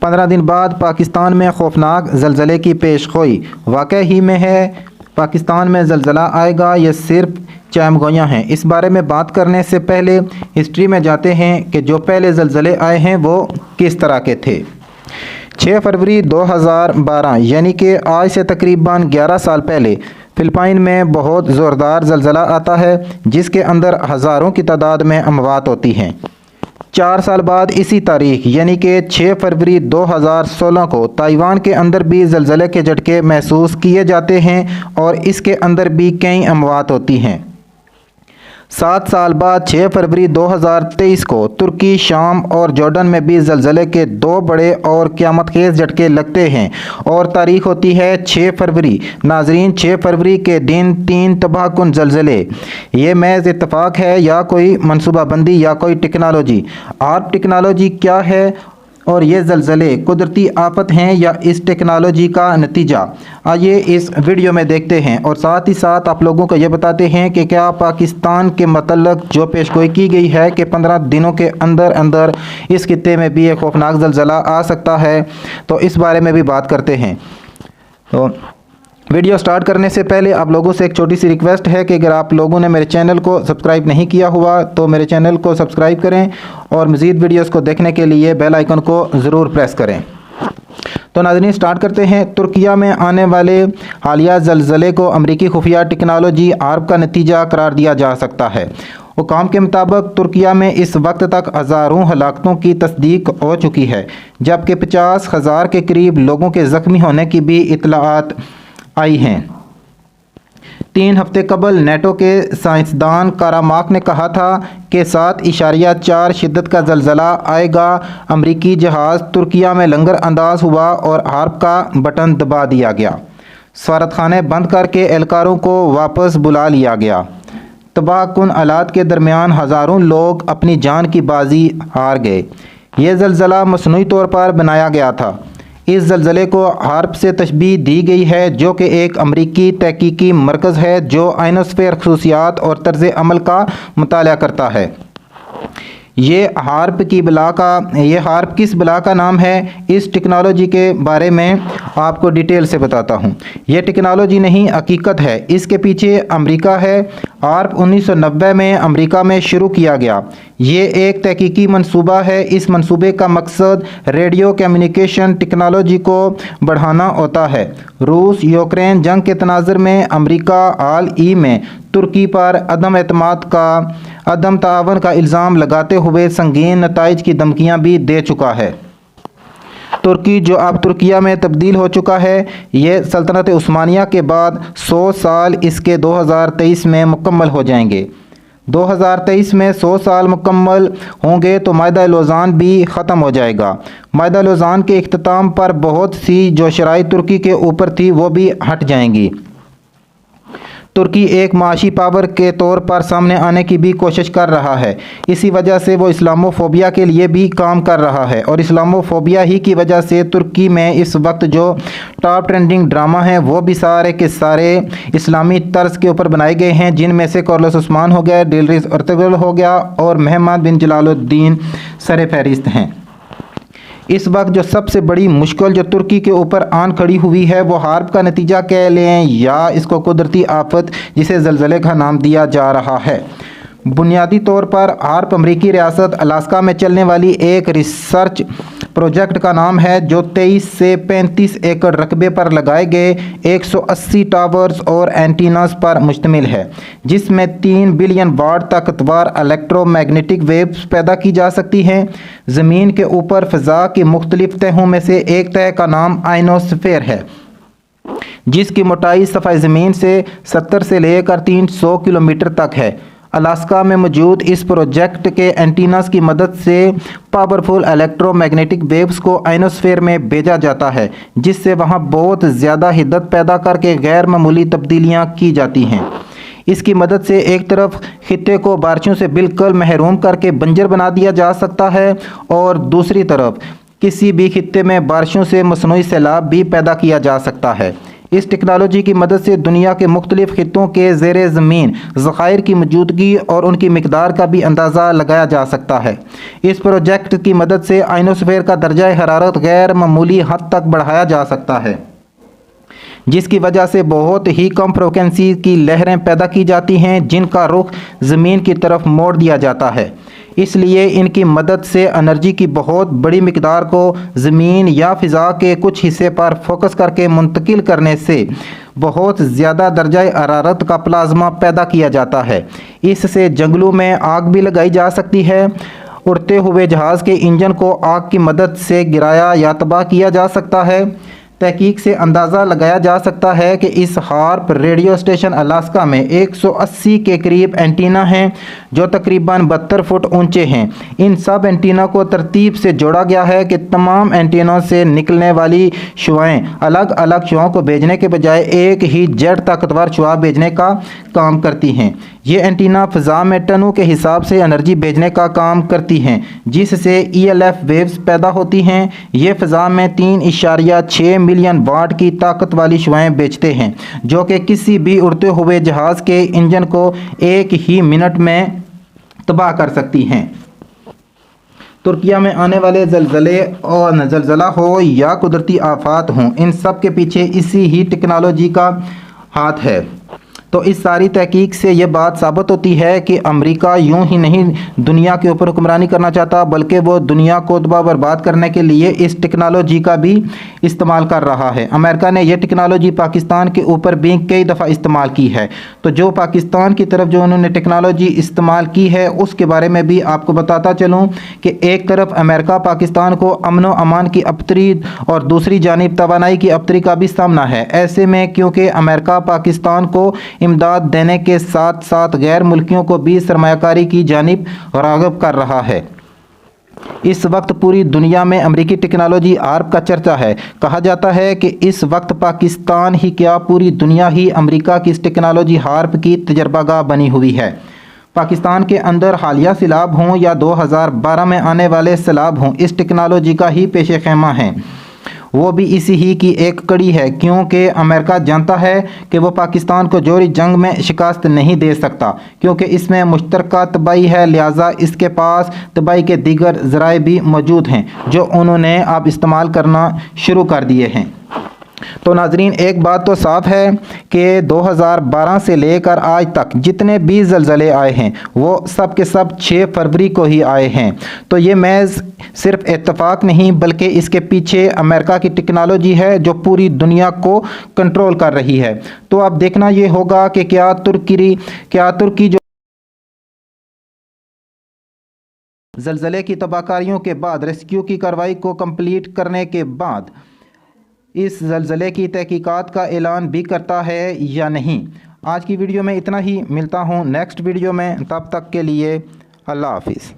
15 दिन बाद पाकिस्तान में खौफनाक ज़लज़ले की पेशगोई वाक़ई ही में है। पाकिस्तान में ज़लज़ला आएगा, ये सिर्फ चामगोयाँ हैं। इस बारे में बात करने से पहले हिस्ट्री में जाते हैं कि जो पहले ज़लज़ले आए हैं वो किस तरह के थे। 6 फरवरी 2012 यानी कि आज से तकरीबन 11 साल पहले फ़िलिपाइन में बहुत ज़ोरदार ज़लज़ला आता है जिसके अंदर हज़ारों की तादाद में अमवात होती हैं। 4 साल बाद इसी तारीख यानी कि 6 फरवरी 2016 को ताइवान के अंदर भी ज़लज़ले के झटके महसूस किए जाते हैं और इसके अंदर भी कई अमवात होती हैं। 7 साल बाद 6 फरवरी 2023 को तुर्की, शाम और जॉर्डन में भी ज़लज़ले के 2 बड़े और क़यामतखेज़ झटके लगते हैं और तारीख होती है 6 फरवरी। नाज़रीन, 6 फरवरी के दिन 3 तबाहकुन ज़लज़ले, ये महज इत्तफ़ाक़ है या कोई मनसूबाबंदी या कोई टेक्नोलॉजी? आर्प टेक्नोलॉजी क्या है और ये ज़लज़ले कुदरती आफत हैं या इस टेक्नोलॉजी का नतीजा? आइए इस वीडियो में देखते हैं और साथ ही साथ आप लोगों को ये बताते हैं कि क्या पाकिस्तान के मतलब जो पेशगोई की गई है कि 15 दिनों के अंदर अंदर इस खित्ते में भी एक खौफनाक ज़लज़ला आ सकता है, तो इस बारे में भी बात करते हैं। तो वीडियो स्टार्ट करने से पहले आप लोगों से एक छोटी सी रिक्वेस्ट है कि अगर आप लोगों ने मेरे चैनल को सब्सक्राइब नहीं किया हुआ तो मेरे चैनल को सब्सक्राइब करें और मज़ीद वीडियोस को देखने के लिए बेल आइकन को ज़रूर प्रेस करें। तो नाज़रीन, स्टार्ट करते हैं। तुर्किया में आने वाले हालिया ज़लज़ले को अमरीकी खुफिया टेक्नोलॉजी आर्प का नतीजा करार दिया जा सकता है। हुकाम के मुताबिक तुर्किया में इस वक्त तक हज़ारों हलाकतों की तस्दीक हो चुकी है जबकि 50,000 के करीब लोगों के ज़ख्मी होने की भी इत्तलात आई हैं। 3 हफ्ते कबल नेटो के साइंसदान कारामाक ने कहा था कि 7.4 शिद्दत का ज़लज़ला आएगा। अमरीकी जहाज़ तुर्किया में लंगर अंदाज हुआ और हार्प का बटन दबा दिया गया। सफारतखाने बंद करके एहलकारों को वापस बुला लिया गया। तबाहकुन हालात के दरमियान हज़ारों लोग अपनी जान की बाजी हार गए। यह ज़लज़ला मसनूई तौर पर बनाया गया था। इस ज़लज़ले को हार्प से तशबीह दी गई है जो कि एक अमरीकी तहकीकी मरकज़ है जो आयनोस्फेयर खसूसियात और तर्ज़ अमल का मुताला करता है। ये हार्प किस बला का नाम है, इस टेक्नोलॉजी के बारे में आपको डिटेल से बताता हूँ। ये टेक्नोलॉजी नहीं, हकीकत है। इसके पीछे अमेरिका है। हार्प 1990 में अमेरिका में शुरू किया गया। ये एक तहकीकी मंसूबा है। इस मंसूबे का मकसद रेडियो कम्युनिकेशन टेक्नोलॉजी को बढ़ाना होता है। रूस यूक्रेन जंग के तनाज़ुर में अमेरिका हाल ही में तुर्की पर अदम ताअवुन का इल्ज़ाम लगाते हुए संगीन नताइज की धमकियां भी दे चुका है। तुर्की जो अब तुर्किया में तब्दील हो चुका है, ये सल्तनत उस्मानिया के बाद 100 साल इसके 2023 में मुकम्मल हो जाएंगे। 2023 में 100 साल मुकम्मल होंगे तो माहिदा लौज़ान भी ख़त्म हो जाएगा। माहिदा लौज़ान के इख्तिताम पर बहुत सी जो शराइ तुर्की के ऊपर थी वो भी हट जाएंगी। तुर्की एक माशी पावर के तौर पर सामने आने की भी कोशिश कर रहा है। इसी वजह से वो इस्लामोफोबिया के लिए भी काम कर रहा है और इस्लामोफोबिया ही की वजह से तुर्की में इस वक्त जो टॉप ट्रेंडिंग ड्रामा हैं वो भी सारे के सारे इस्लामी तर्ज के ऊपर बनाए गए हैं, जिनमें से कार्लोस उस्मान हो गया, दिलरिज़ अर्तुगरुल हो गया और महमद बिन जलालुद्दीन सर फहरिस्त हैं। इस वक्त जो सबसे बड़ी मुश्किल जो तुर्की के ऊपर आन खड़ी हुई है वो हार्प का नतीजा कह लें या इसको कुदरती आफत जिसे ज़लज़ले का नाम दिया जा रहा है। बुनियादी तौर पर हार्प अमरीकी रियासत अलास्का में चलने वाली एक रिसर्च प्रोजेक्ट का नाम है जो 23 से 35 एकड़ रकबे पर लगाए गए 180 टावर्स और एंटीनास पर मुश्तमिल है, जिसमें 3 बिलियन वाट ताकतवर इलेक्ट्रोमैग्नेटिक वेव्स पैदा की जा सकती हैं। ज़मीन के ऊपर फ़ज़ा की मुख्तलिफ तहों में से एक तह का नाम आयनोस्फेयर है, जिसकी मोटाई सफ़ाए ज़मीन से 70 से लेकर 300 किलोमीटर तक है। अलास्का में मौजूद इस प्रोजेक्ट के एंटीनास की मदद से पावरफुल इलेक्ट्रोमैग्नेटिक वेव्स को आयनोस्फेयर में भेजा जाता है, जिससे वहां बहुत ज़्यादा हिद्दत पैदा करके गैर मामूली तब्दीलियां की जाती हैं। इसकी मदद से एक तरफ खित्ते को बारिशों से बिल्कुल महरूम करके बंजर बना दिया जा सकता है और दूसरी तरफ किसी भी खित्ते में बारिशों से मसनूई सैलाब भी पैदा किया जा सकता है। इस टेक्नोलॉजी की मदद से दुनिया के मुख्तलिफ खित्तों के ज़ेरे ज़मीन ज़खायर की मौजूदगी और उनकी मिकदार का भी अंदाज़ा लगाया जा सकता है। इस प्रोजेक्ट की मदद से आयनोस्फीयर का दर्जा हरारत गैर मामूली हद तक बढ़ाया जा सकता है, जिसकी वजह से बहुत ही कम फ्रीक्वेंसी की लहरें पैदा की जाती हैं जिनका रुख ज़मीन की तरफ मोड़ दिया जाता है। इसलिए इनकी मदद से एनर्जी की बहुत बड़ी मिकदार को ज़मीन या फ़िज़ा के कुछ हिस्से पर फोकस करके मुंतकिल करने से बहुत ज़्यादा दर्जा हरारत का प्लाज्मा पैदा किया जाता है। इससे जंगलों में आग भी लगाई जा सकती है। उड़ते हुए जहाज़ के इंजन को आग की मदद से गिराया या तबाह किया जा सकता है। तहकीक से अंदाज़ा लगाया जा सकता है कि इस हार्प रेडियो स्टेशन अलास्का में 180 के करीब एंटीना हैं जो तकरीबन 72 फुट ऊंचे हैं। इन सब एंटीना को तरतीब से जोड़ा गया है कि तमाम एंटीनों से निकलने वाली शुआएं अलग अलग शुआओं को भेजने के बजाय एक ही जेट ताकतवर शुआ भेजने का काम करती हैं। ये एंटीना फ़िज़ा में टनों के हिसाब से एनर्जी भेजने का काम करती हैं, जिससे ELF वेव्स पैदा होती हैं। ये फ़िज़ा में 3.6 मिलियन वाट की ताकत वाली शुआएं भेजते हैं, जो कि किसी भी उड़ते हुए जहाज़ के इंजन को एक ही मिनट में तबाह कर सकती हैं। तुर्किया में आने वाले ज़लज़ले और ज़लज़ला हो या कुदरती आफात हों, इन सब के पीछे इसी ही टेक्नोलॉजी का हाथ है। तो इस सारी तहकीक से ये बात साबित होती है कि अमेरिका यूं ही नहीं दुनिया के ऊपर हुक्मरानी करना चाहता, बल्कि वो दुनिया को तबाह बर्बाद करने के लिए इस टेक्नोलॉजी का भी इस्तेमाल कर रहा है। अमेरिका ने यह टेक्नोलॉजी पाकिस्तान के ऊपर भी कई दफ़ा इस्तेमाल की है। तो जो पाकिस्तान की तरफ जो उन्होंने टेक्नोलॉजी इस्तेमाल की है उसके बारे में भी आपको बताता चलूँ कि एक तरफ अमेरिका पाकिस्तान को अमन व अमान की अबतरी और दूसरी जानिब तवानाई की अबतरी का भी सामना है। ऐसे में क्योंकि अमेरिका पाकिस्तान को इमदाद देने के साथ साथ गैर मुल्कियों को भी सरमायाकारी की जानिब राग़िब कर रहा है। इस वक्त पूरी दुनिया में अमेरिकी टेक्नोलॉजी हार्प का चर्चा है। कहा जाता है कि इस वक्त पाकिस्तान ही क्या पूरी दुनिया ही अमेरिका की इस टेक्नोलॉजी हार्प की तजर्बागाह बनी हुई है। पाकिस्तान के अंदर हालिया सैलाब हों या 2012 में आने वाले सैलाब हों, इस टेक्नोलॉजी का ही पेश ख़ैमा है। वो भी इसी ही की एक कड़ी है, क्योंकि अमेरिका जानता है कि वो पाकिस्तान को जोरी जंग में शिकस्त नहीं दे सकता, क्योंकि इसमें मुश्तरका तबाही है। लिहाजा इसके पास तबाही के दीगर ज़राए भी मौजूद हैं जो उन्होंने अब इस्तेमाल करना शुरू कर दिए हैं। तो नाजरीन, एक बात तो साफ़ है कि 2012 से लेकर आज तक जितने भी ज़लज़ले आए हैं वो सब के सब 6 फरवरी को ही आए हैं। तो ये महज सिर्फ इत्तेफाक नहीं बल्कि इसके पीछे अमेरिका की टेक्नोलॉजी है जो पूरी दुनिया को कंट्रोल कर रही है। तो अब देखना ये होगा कि क्या तुर्की जो ज़लज़ले की तबाहकारियों के बाद रेस्क्यू की कार्रवाई को कंप्लीट करने के बाद इस ज़लज़ले की तहकीकात का ऐलान भी करता है या नहीं। आज की वीडियो में इतना ही, मिलता हूँ नेक्स्ट वीडियो में, तब तक के लिए अल्लाह हाफिज़।